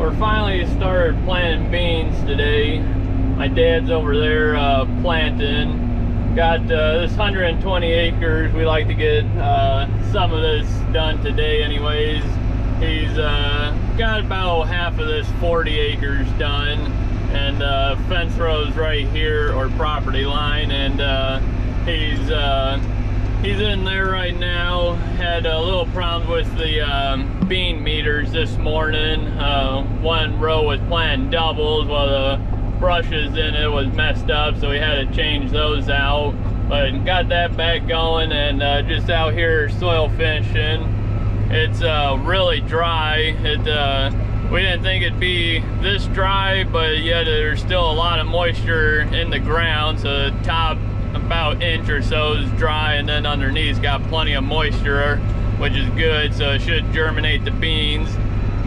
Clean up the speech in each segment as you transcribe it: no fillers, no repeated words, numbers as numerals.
we're finally started planting beans today. My dad's over there planting. Got this 120 acres. We like to get some of this done today anyways. He's got about half of this 40 acres done, and fence row's right here, or property line, and he's in there right now. Had a little problem with the bean meters this morning. One row was planting doubles while the brushes in it was messed up, so we had to change those out. But got that back going, and just out here soil finishing. It's really dry. We didn't think it'd be this dry, but yet there's still a lot of moisture in the ground, so the top about inch or so is dry, and then underneath got plenty of moisture, which is good, so it should germinate the beans.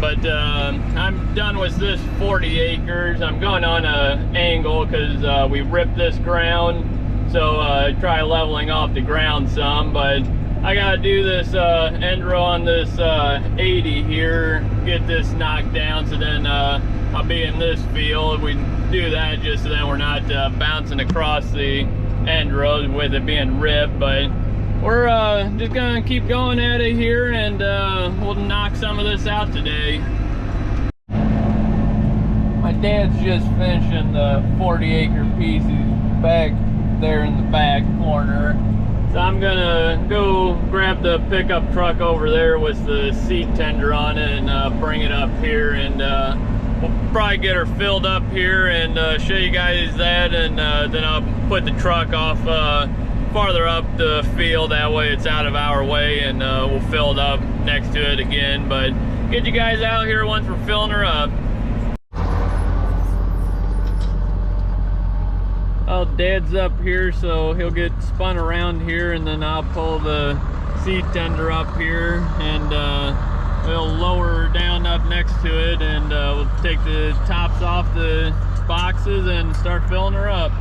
But I'm done with this 40 acres. I'm going on an angle because we ripped this ground, so try leveling off the ground some. But I gotta do this end row on this 80 here, get this knocked down, so then I'll be in this field. We do that just so then we're not bouncing across the end rows with it being ripped. But we're just gonna keep going at it here, and we'll knock some of this out today. My dad's just finishing the 40 acre piece. He's back there in the back corner. So I'm gonna go grab the pickup truck over there with the seed tender on it and bring it up here, and we'll probably get her filled up here and show you guys that, and then I'll put the truck off farther up the field. That way it's out of our way, and we'll fill it up next to it again. But get you guys out here once we're filling her up. Well, Dad's up here, so he'll get spun around here, and then I'll pull the seed tender up here, and we'll lower her down up next to it, and we'll take the tops off the boxes and start filling her up.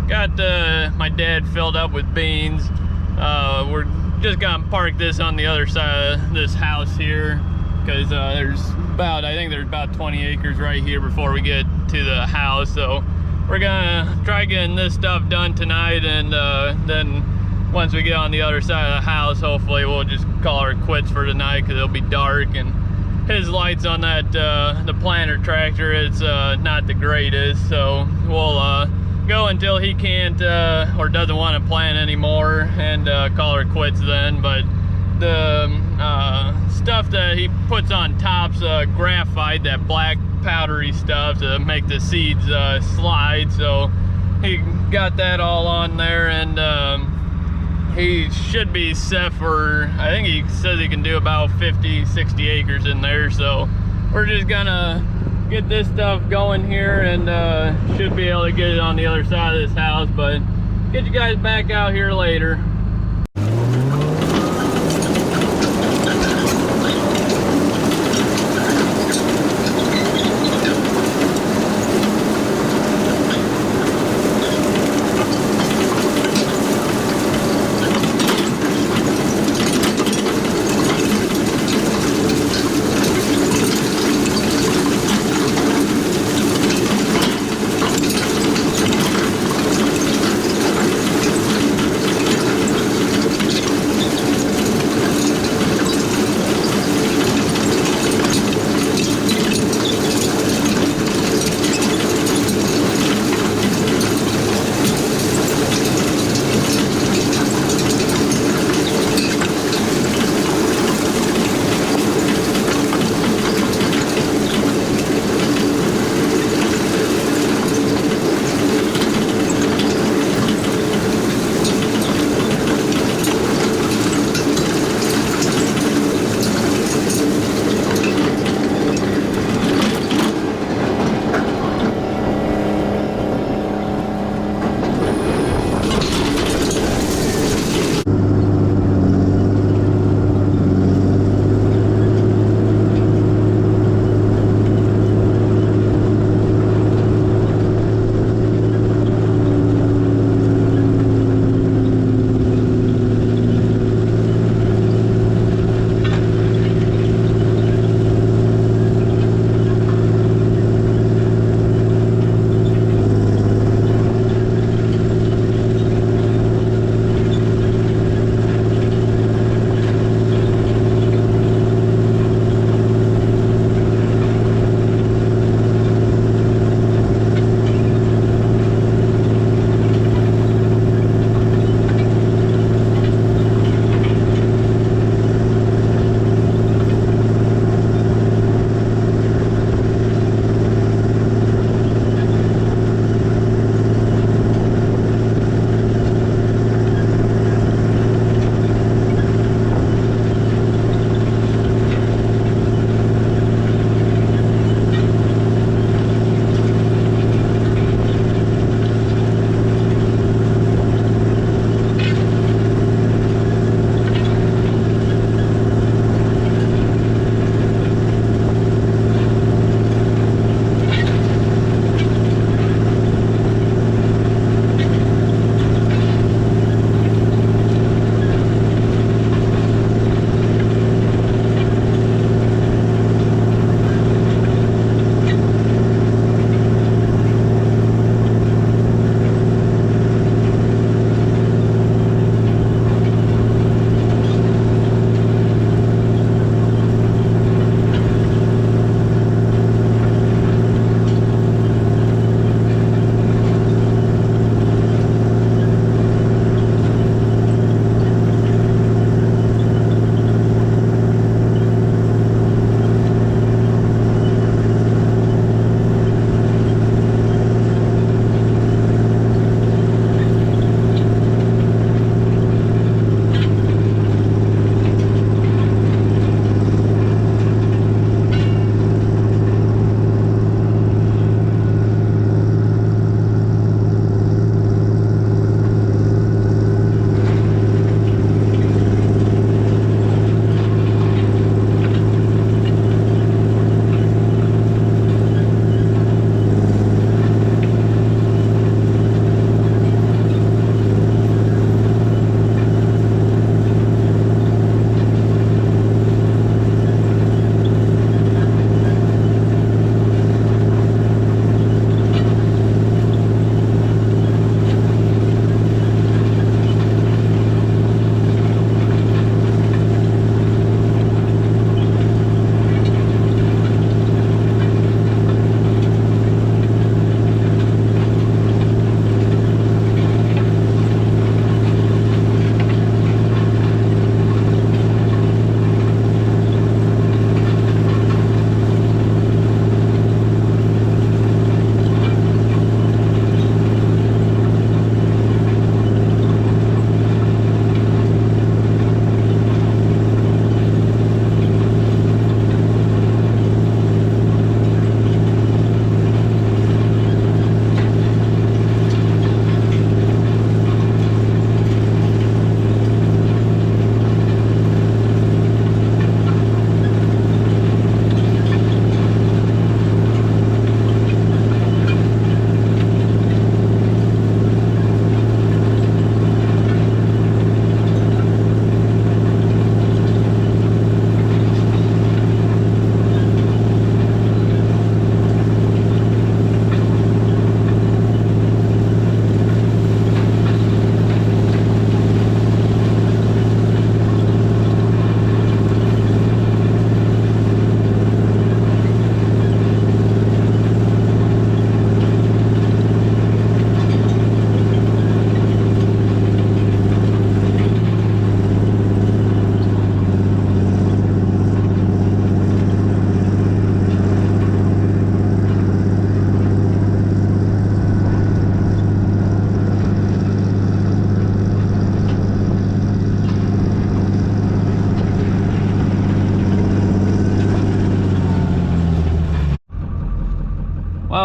Got my dad filled up with beans. We're just gonna park this on the other side of this house here, because there's about 20 acres right here before we get to the house. So we're gonna try getting this stuff done tonight, and then once we get on the other side of the house, hopefully we'll just call her quits for tonight, because it'll be dark, and his lights on that the planter tractor, it's not the greatest. So we'll go until he can't or doesn't want to plant anymore, and call her quits then. But the stuff that he puts on top's graphite, that black powdery stuff to make the seeds slide. So he got that all on there, and he should be set for, I think he says he can do about 50, 60 acres in there. So we're just gonna get this stuff going here and should be able to get it on the other side of this house, but get you guys back out here later.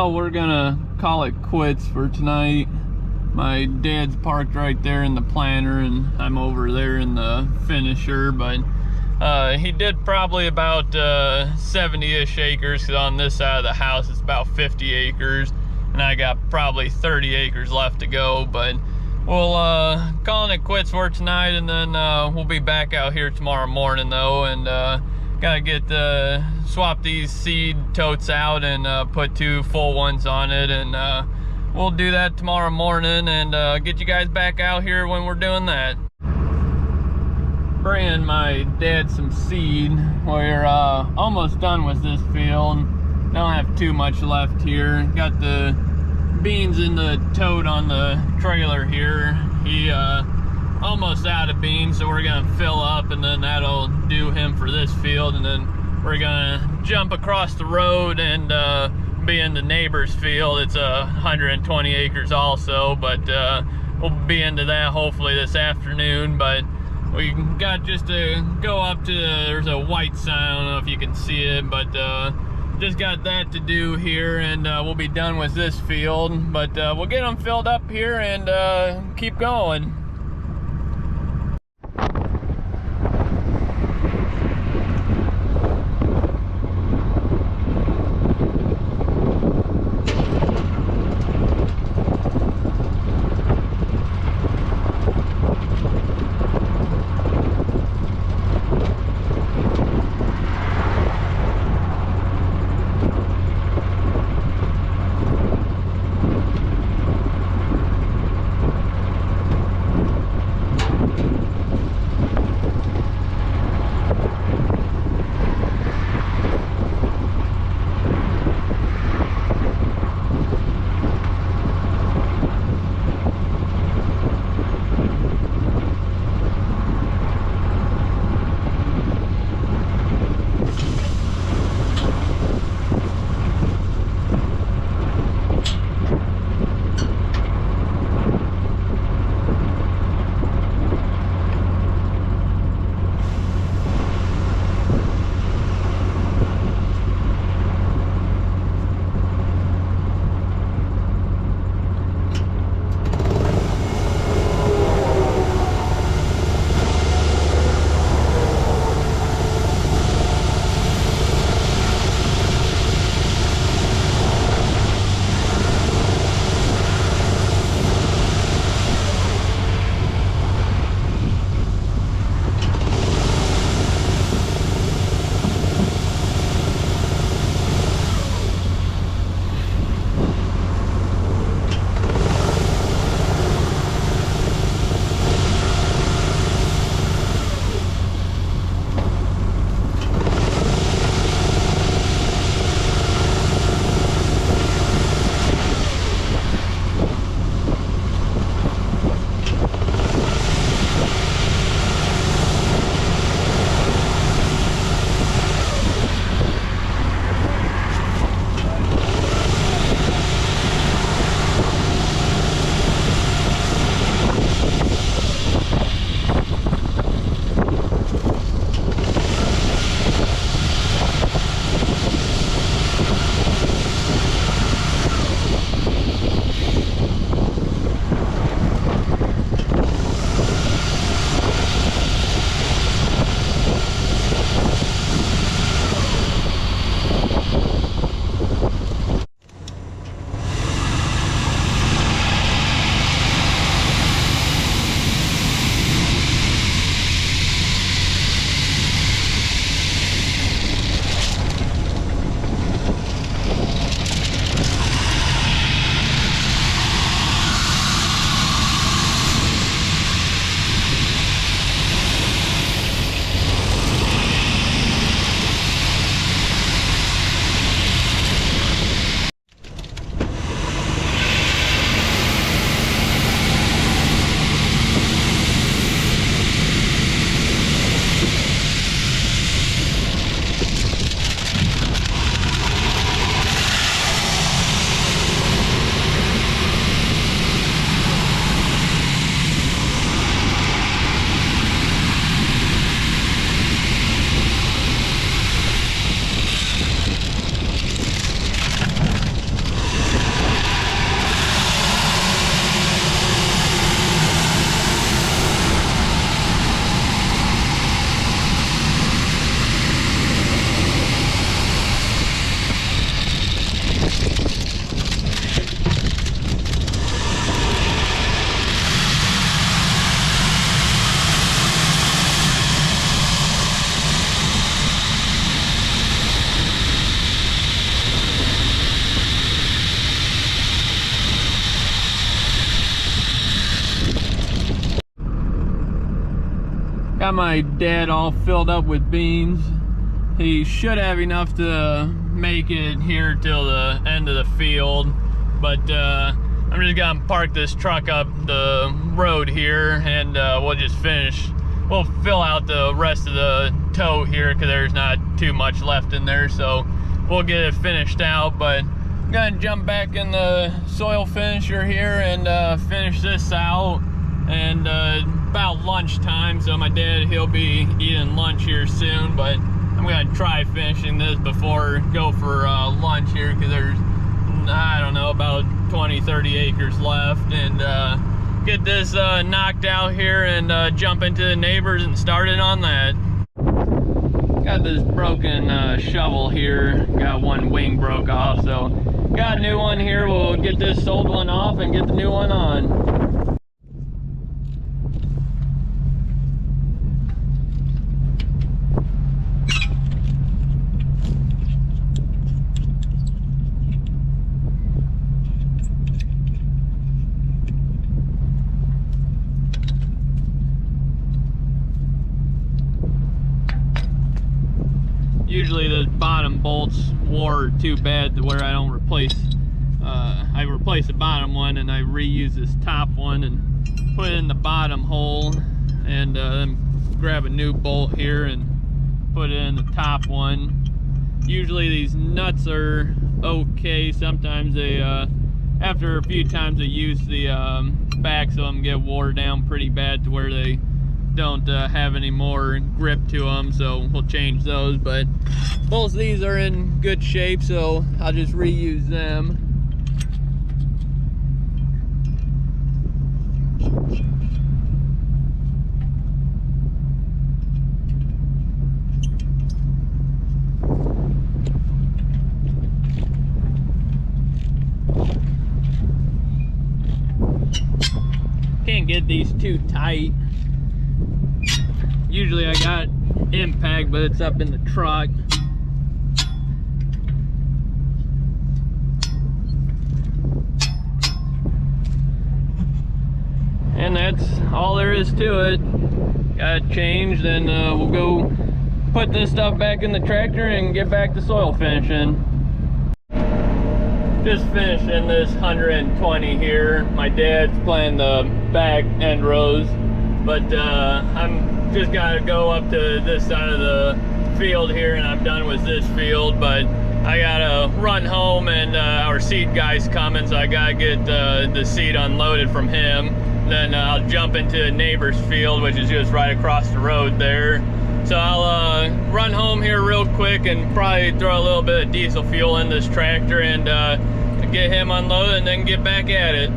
well, we're gonna call it quits for tonight. My dad's parked right there in the planter, and I'm over there in the finisher, but he did probably about 70-ish acres, because on this side of the house it's about 50 acres, and I got probably 30 acres left to go. But we'll calling it quits for tonight, and then we'll be back out here tomorrow morning though, and gotta get swap these seed totes out and put 2 full ones on it, and we'll do that tomorrow morning and get you guys back out here when we're doing that. Bringing my dad some seed. We're almost done with this field. Don't have too much left here. Got the beans in the tote on the trailer here. He almost out of beans, so we're gonna fill up, and then that'll do him for this field, and then we're gonna jump across the road and be in the neighbor's field. It's 120 acres also, but we'll be into that hopefully this afternoon. But we got just to go up to there's a white sign, I don't know if you can see it, but just got that to do here, and we'll be done with this field. But we'll get them filled up here and keep going. Got my dad all filled up with beans. He should have enough to make it here till the end of the field, but I'm just gonna park this truck up the road here, and we'll just finish. We'll fill out the rest of the tote here because there's not too much left in there, so we'll get it finished out. But I'm gonna jump back in the soil finisher here and finish this out. And about lunchtime, so my dad, he'll be eating lunch here soon, but I'm gonna try finishing this before go for lunch here, because there's, I don't know, about 20-30 acres left, and get this knocked out here and jump into the neighbors and start it on that. Got this broken shovel here, got one wing broke off, so got a new one here. We'll get this old one off and get the new one on. Usually the bottom bolts wore too bad to where I don't replace, I replace the bottom one and I reuse this top one and put it in the bottom hole, and then grab a new bolt here and put it in the top one. Usually these nuts are okay. Sometimes they, after a few times of use, the backs of them get wore down pretty bad to where they don't have any more grip to them, so we'll change those. But both of these are in good shape, so I'll just reuse them. Can't get these too tight. Usually I got impact, but it's up in the truck. And that's all there is to it. Got it changed, and we'll go put this stuff back in the tractor and get back to soil finishing. Just finishing this 120 here. My dad's playing the back end rows, but I'm just gotta go up to this side of the field here, and I'm done with this field. But I gotta run home, and our seed guy's coming, so I gotta get the seed unloaded from him. Then I'll jump into the neighbor's field, which is just right across the road there. So I'll run home here real quick and probably throw a little bit of diesel fuel in this tractor and get him unloaded, and then get back at it.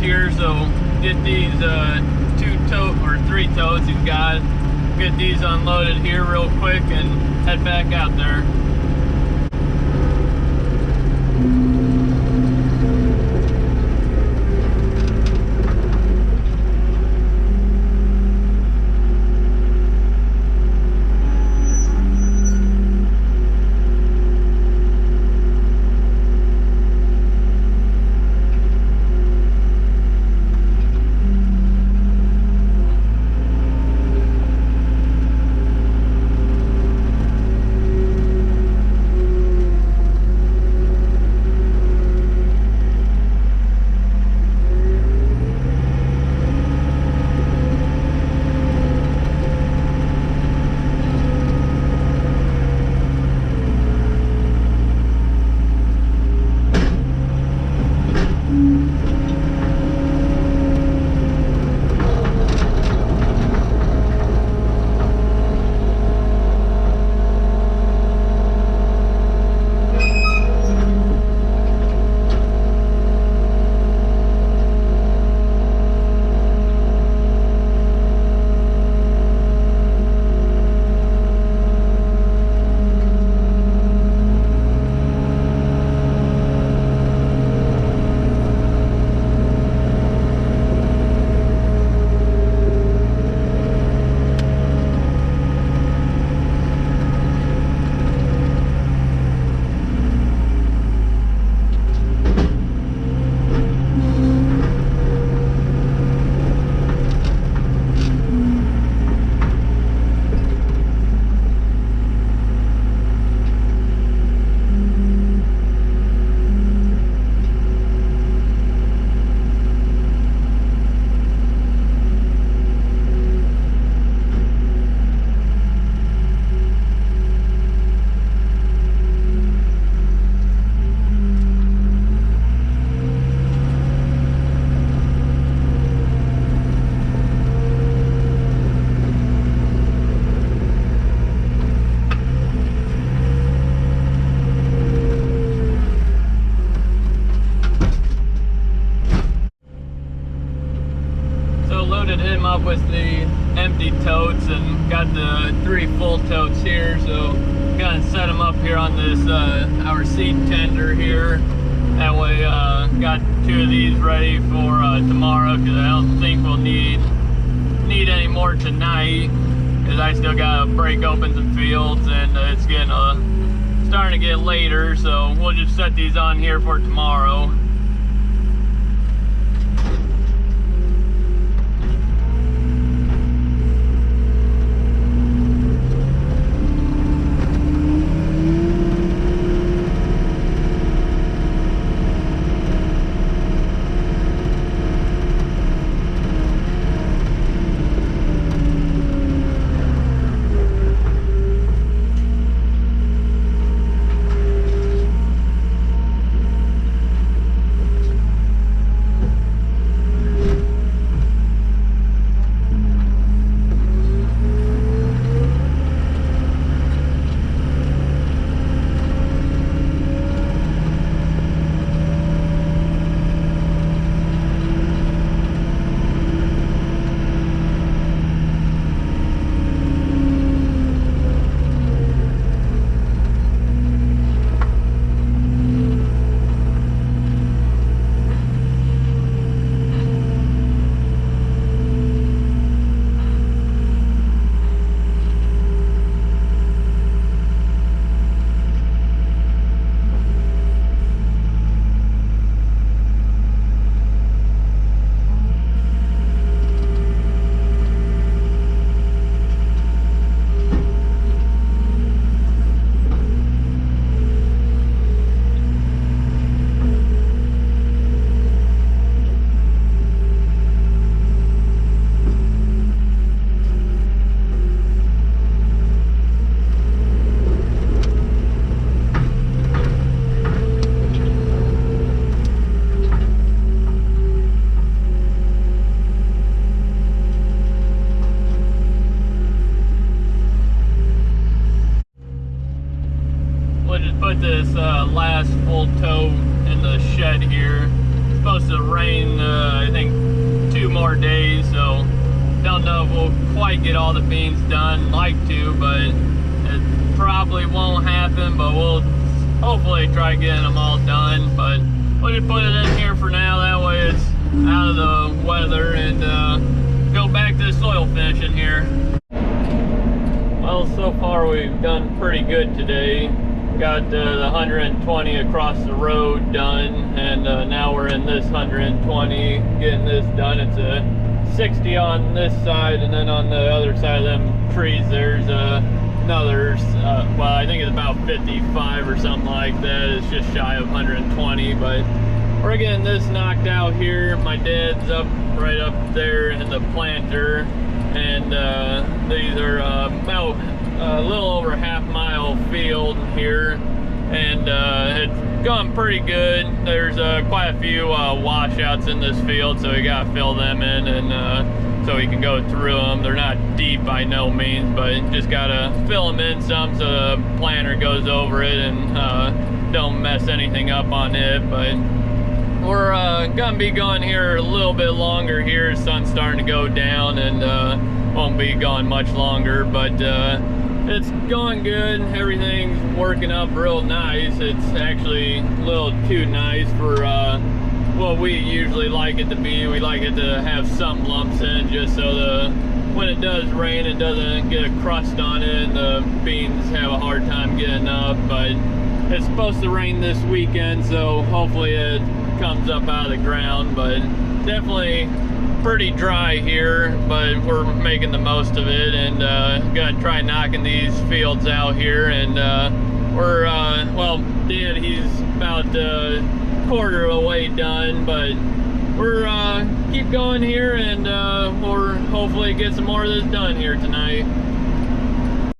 Here, so get these 3 totes he's got, get these unloaded here real quick and head back out there. full totes here, so gonna set them up here on this our seed tender here. That way, got 2 of these ready for tomorrow, because I don't think we'll need any more tonight, because I still gotta break open some fields, and it's getting starting to get later, so we'll just set these on here for tomorrow. Put this last full tote in the shed here. It's supposed to rain, I think, 2 more days, so don't know if we'll quite get all the beans done. Like to, but it probably won't happen, but we'll hopefully try getting them all done. But we'll just put it in here for now, that way it's out of the weather, and go back to the soil finishing here. Well, so far we've done pretty good today. Got the 120 across the road done, and now we're in this 120 getting this done. It's a 60 on this side, and then on the other side of them trees there's another, well, I think it's about 55 or something like that. It's just shy of 120, but we're getting this knocked out here. My dad's up right up there in the planter, and these are about a little over half-mile field here, and it's going pretty good. There's quite a few washouts in this field, so we got to fill them in, and so we can go through them. They're not deep by no means, but just got to fill them in some so the planter goes over it and don't mess anything up on it. But we're gonna be going here a little bit longer here. Sun's starting to go down, and won't be going much longer, but it's going good. Everything's working up real nice. It's actually a little too nice for what we usually like it to be. We like it to have some lumps in, just so when it does rain, it doesn't get a crust on it and the beans have a hard time getting up. But it's supposed to rain this weekend, so hopefully it comes up out of the ground. But definitely pretty dry here, but we're making the most of it, and gonna try knocking these fields out here. And we're well, Dad, he's about a quarter of the way done, but we're keep going here, and we'll hopefully get some more of this done here tonight.